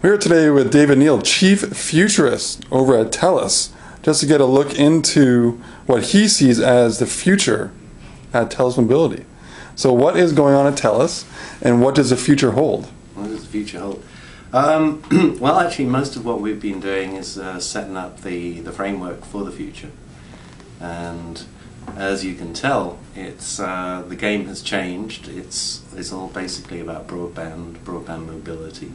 We're here today with David Neale, Chief Futurist over at TELUS, just to get a look into what he sees as the future at TELUS Mobility. So what is going on at TELUS, and what does the future hold? What does the future hold? Well, actually, most of what we've been doing is setting up the framework for the future. And as you can tell, it's the game has changed. It's all basically about broadband mobility.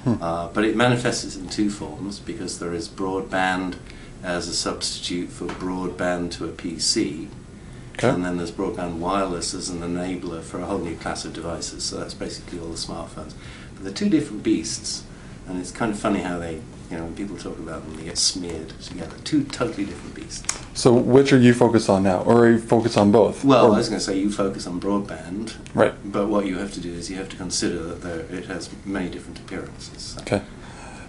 But it manifests in two forms, because there is broadband as a substitute for broadband to a PC. Okay. And then there's broadband wireless as an enabler for a whole new class of devices. So that's basically all the smartphones. But they're two different beasts, and it's kind of funny how they, when people talk about them, they get smeared together. Two totally different beasts. So which are you focused on now, or are you focused on both? Well, I was going to say you focus on broadband, right? But what you have to do is you have to consider that it has many different appearances. So. Okay.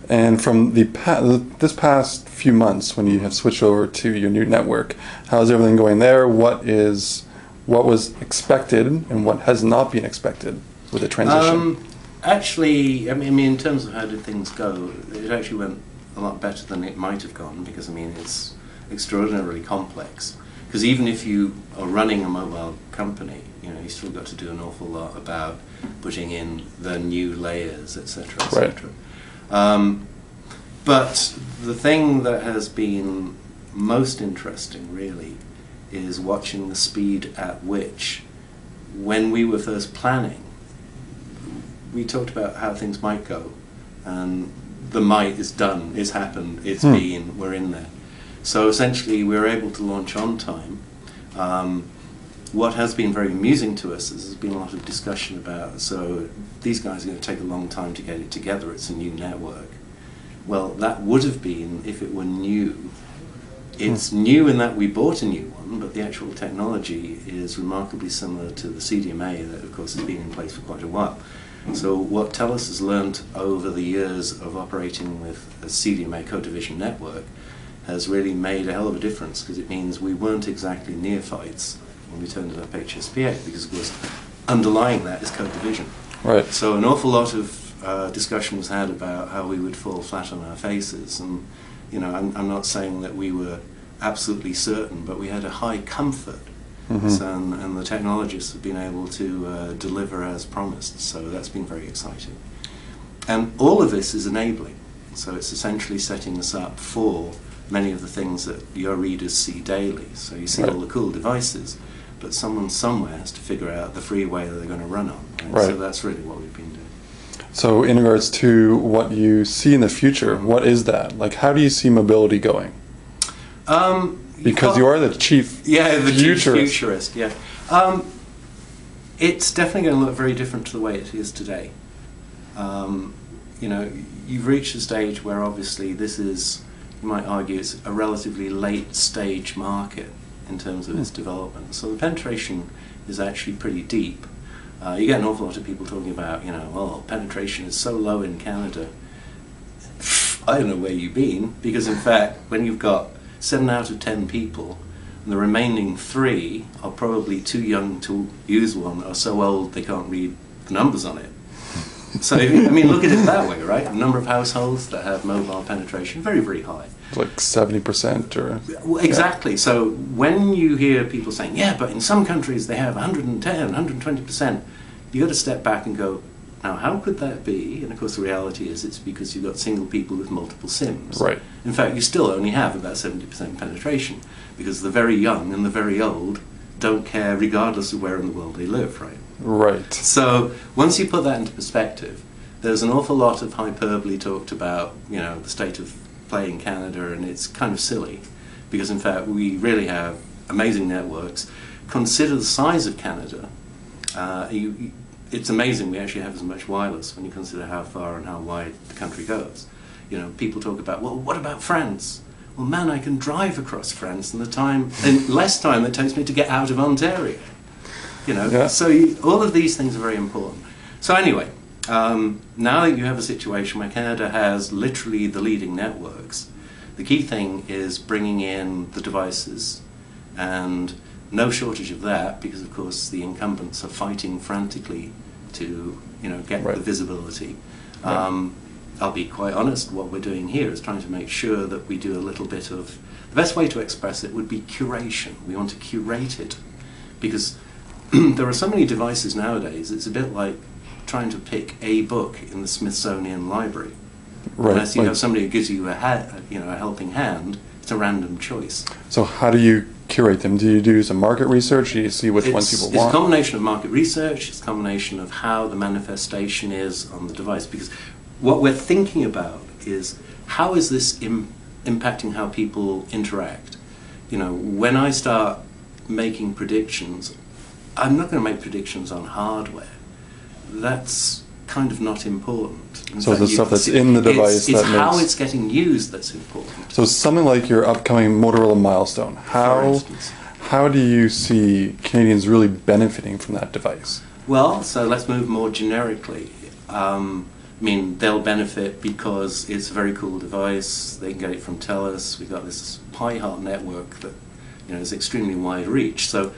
And from this past few months, when you have switched over to your new network, how's everything going there? What was expected, and what has not been expected with the transition? Actually, I mean, in terms of how did things go, it actually went a lot better than it might have gone, because I mean it's extraordinarily complex. Because even if you are running a mobile company, you still got to do an awful lot about putting in the new layers, etc., etc. But the thing that has been most interesting, really, is watching the speed at which, when we were first planning, we talked about how things might go, and the might is done, it's happened, it's been, we're in there. So essentially we were able to launch on time. What has been very amusing to us is there's been a lot of discussion about, so these guys are going to take a long time to get it together, it's a new network. Well, that would have been if it were new. It's new in that we bought a new one, but the actual technology is remarkably similar to the CDMA that, of course, has been in place for quite a while. So what TELUS has learnt over the years of operating with a CDMA code division network has really made a hell of a difference, because it means we weren't exactly neophytes when we turned it up HSPA, because of course underlying that is code division. Right. So an awful lot of discussion was had about how we would fall flat on our faces, and I'm not saying that we were absolutely certain, but we had a high comfort. And the technologists have been able to deliver as promised, so that's been very exciting. And all of this is enabling, so it's essentially setting us up for many of the things that your readers see daily. So you see all the cool devices, but someone somewhere has to figure out the freeway that they're going to run on. Right? So that's really what we've been doing. So in regards to what you see in the future, what is that? Like, how do you see mobility going? Because you are the chief futurist. Yeah. It's definitely going to look very different to the way it is today. You've reached a stage where obviously this is, you might argue, it's a relatively late stage market in terms of its development. So the penetration is actually pretty deep. You get an awful lot of people talking about, well, penetration is so low in Canada. I don't know where you've been, because in fact, when you've got 7 out of 10 people, and the remaining 3 are probably too young to use one, or so old they can't read the numbers on it. So, I mean, look at it that way, right? The number of households that have mobile penetration, very, very high. Like 70% or... Well, exactly. So when you hear people saying, yeah, but in some countries they have 110, 120%, you've got to step back and go, now, how could that be? And of course the reality is it's because you've got single people with multiple SIMs. Right. In fact, you still only have about 70% penetration, because the very young and the very old don't care regardless of where in the world they live, right? Right. So once you put that into perspective, there's an awful lot of hyperbole talked about, the state of play in Canada, and it's kind of silly, because in fact we really have amazing networks. Consider the size of Canada. It's amazing we actually have as much wireless when you consider how far and how wide the country goes. People talk about, well, what about France? Well, man, I can drive across France in less time it takes me to get out of Ontario. So all of these things are very important. So anyway, now that you have a situation where Canada has literally the leading networks, the key thing is bringing in the devices, and no shortage of that, because of course the incumbents are fighting frantically to get the visibility. I'll be quite honest, what we're doing here is trying to make sure that we do a little bit of, the best way to express it would be curation. We want to curate it, because there are so many devices nowadays, it's a bit like trying to pick a book in the Smithsonian Library. Right. Unless you have somebody who gives you a helping hand, it's a random choice. So how do you curate them? Do you do some market research? Do you see which ones people want? It's a combination of market research, it's a combination of how the manifestation is on the device, because what we're thinking about is how is this impacting how people interact. When I start making predictions, I'm not going to make predictions on hardware. That's kind of not important. So the stuff that's in the device it's how it's getting used that's important. So something like your upcoming Motorola milestone, how do you see Canadians really benefiting from that device? Well, so let's move more generically. They'll benefit because it's a very cool device. They can get it from TELUS. We've got this Pi-Heart network that is extremely wide reach. So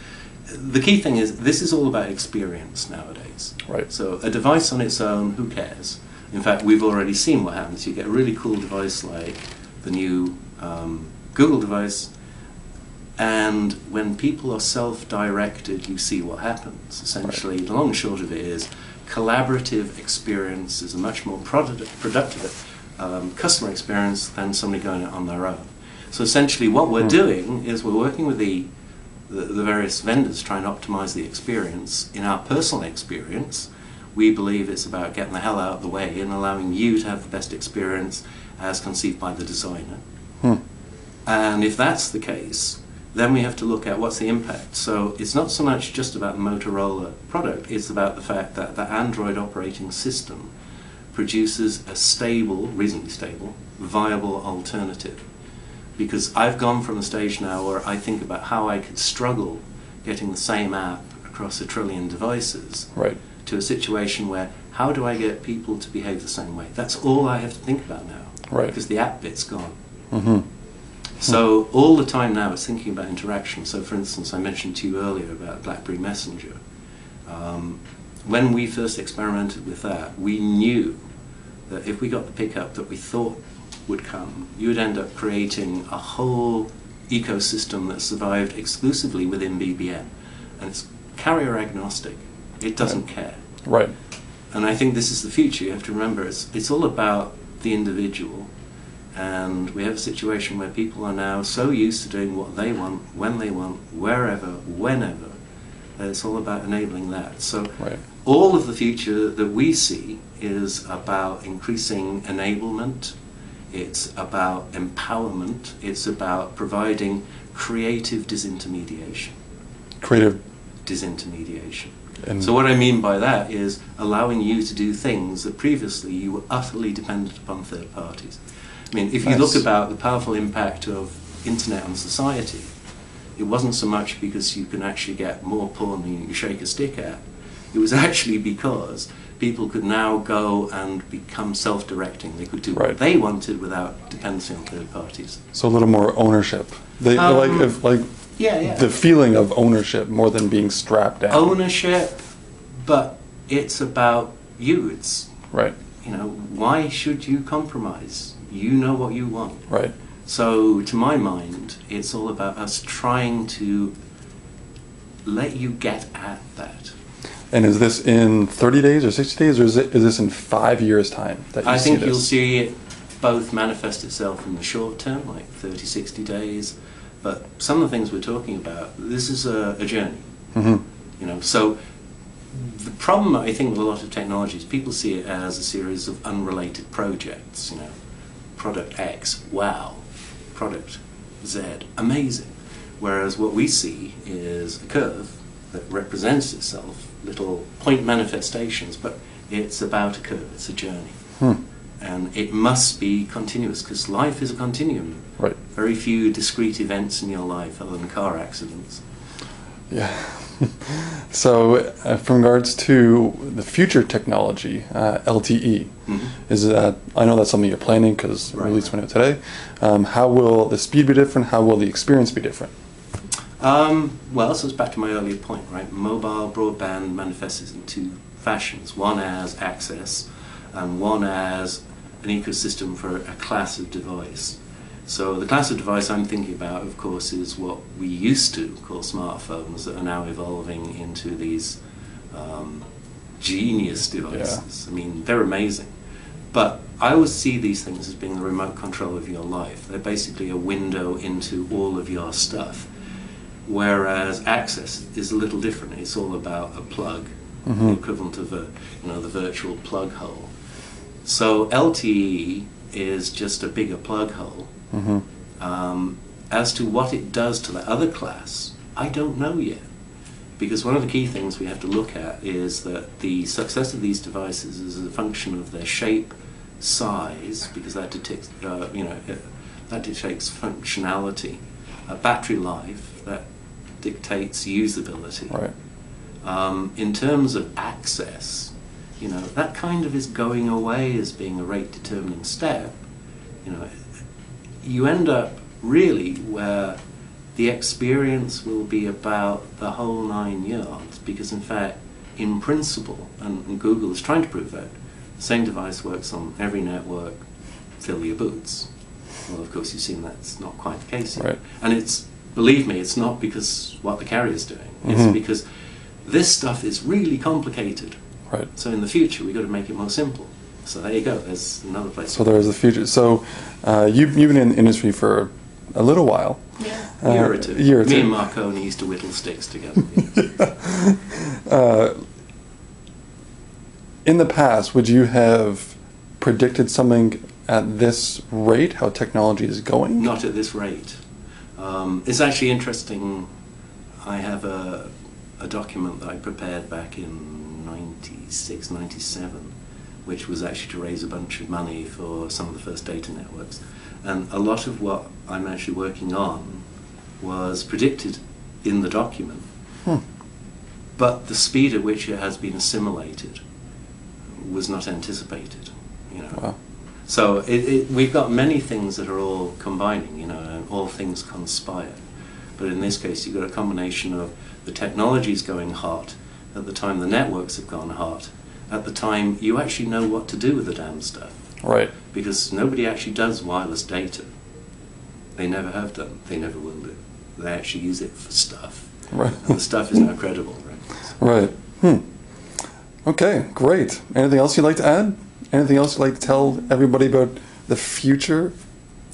the key thing is this is all about experience nowadays. Right. So a device on its own, who cares? In fact, we've already seen what happens. You get a really cool device like the new Google device, and when people are self-directed, you see what happens. Essentially, the long and short of it is collaborative experience is a much more productive customer experience than somebody going it on their own. So essentially what we're doing is we're working with the various vendors trying to optimize the experience. In our personal experience, we believe it's about getting the hell out of the way and allowing you to have the best experience as conceived by the designer. And if that's the case, then we have to look at what's the impact. So it's not so much just about the Motorola product, it's about the fact that the Android operating system produces a stable, reasonably stable, viable alternative. Because I've gone from a stage now where I think about how I could struggle getting the same app across 1 trillion devices, right, to a situation where how do I get people to behave the same way? That's all I have to think about now, right, because the app bit's gone. So all the time now is thinking about interaction. So for instance, I mentioned to you earlier about BlackBerry Messenger. When we first experimented with that, we knew that if we got the pickup that we thought would come, you would end up creating a whole ecosystem that survived exclusively within BBM. And it's carrier agnostic. It doesn't care. Right. And I think this is the future. You have to remember it's all about the individual. And we have a situation where people are now so used to doing what they want, when they want, wherever, whenever, that it's all about enabling that. So all of the future that we see is about increasing enablement, it's about empowerment, it's about providing creative disintermediation. Creative disintermediation. So what I mean by that is allowing you to do things that previously you were utterly dependent upon third parties. If you look about the powerful impact of internet on society, it wasn't so much because you can actually get more porn than you can shake a stick at. It was actually because people could now go and become self-directing. They could do what they wanted without dependency on third parties. So a little more ownership. They the feeling of ownership more than being strapped down. Ownership, but it's about you. It's why should you compromise? You know what you want. Right. So, to my mind, it's all about us trying to let you get at that. And is this in 30 days or 60 days, or is this in 5 years' time that you see this? I think you'll see it both manifest itself in the short term, like 30, 60 days, but some of the things we're talking about, this is a journey. So the problem, I think, with a lot of technologies, people see it as a series of unrelated projects, product X, wow, product Z, amazing. Whereas what we see is a curve that represents itself, little point manifestations, but it's about a curve, it's a journey. And it must be continuous, because life is a continuum. Right. Very few discrete events in your life other than car accidents. Yeah. So, from regards to the future technology, LTE, is that, I know that's something you're planning because release went out today. How will the speed be different? How will the experience be different? Well, so it's back to my earlier point, right? Mobile broadband manifests in two fashions. One as access, and one as an ecosystem for a class of device. So the class of device I'm thinking about, of course, is what we used to call smartphones that are now evolving into these genius devices. I mean, they're amazing. But I always see these things as being the remote control of your life. They're basically a window into all of your stuff. Whereas access is a little different. It's all about a plug, the equivalent of the virtual plug hole. So LTE is just a bigger plug hole. As to what it does to the other class, I don't know yet. Because one of the key things we have to look at is that the success of these devices is a function of their shape, size, because that detects, that dictates functionality, battery life, that dictates usability. Right. In terms of access, that kind of is going away as being a rate-determining step. You end up really where the experience will be about the whole 9 yards, because in fact, in principle, and Google is trying to prove that, the same device works on every network, fill your boots. Well, of course, you've seen that's not quite the case yet. Right. And believe me, it's not because what the carrier's doing. It's because this stuff is really complicated. Right. So in the future, we've got to make it more simple. So there you go. There's another place. So there's the future. So you've been in the industry for a little while. Yeah. A year or two. Me and Marconi used to whittle sticks together. In the past, would you have predicted something at this rate, how technology is going? Not at this rate. It's actually interesting. I have a document that I prepared back in 96, 97, which was actually to raise a bunch of money for some of the first data networks. And a lot of what I'm actually working on was predicted in the document. But the speed at which it has been assimilated was not anticipated. Wow. So we've got many things that are all combining, and all things conspire. But in this case, you've got a combination of the technology's going hot at the time the networks have gone hot, at the time you actually know what to do with the damn stuff. Right. Because nobody actually does wireless data. They never have done. They never will do. They actually use it for stuff. Right. And the stuff is now credible. Right. Right. Okay, great. Anything else you'd like to add? Anything else you'd like to tell everybody about the future?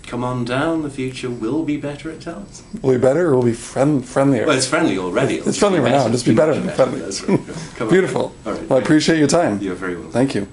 Come on down. The future will be better at TELUS. Will be better or will be friendlier? Well, it's friendly already. It's friendly right now. Just be better than friendly. That's right. Come on. Beautiful. All right. Well, I appreciate your time. You're very welcome. Thank you.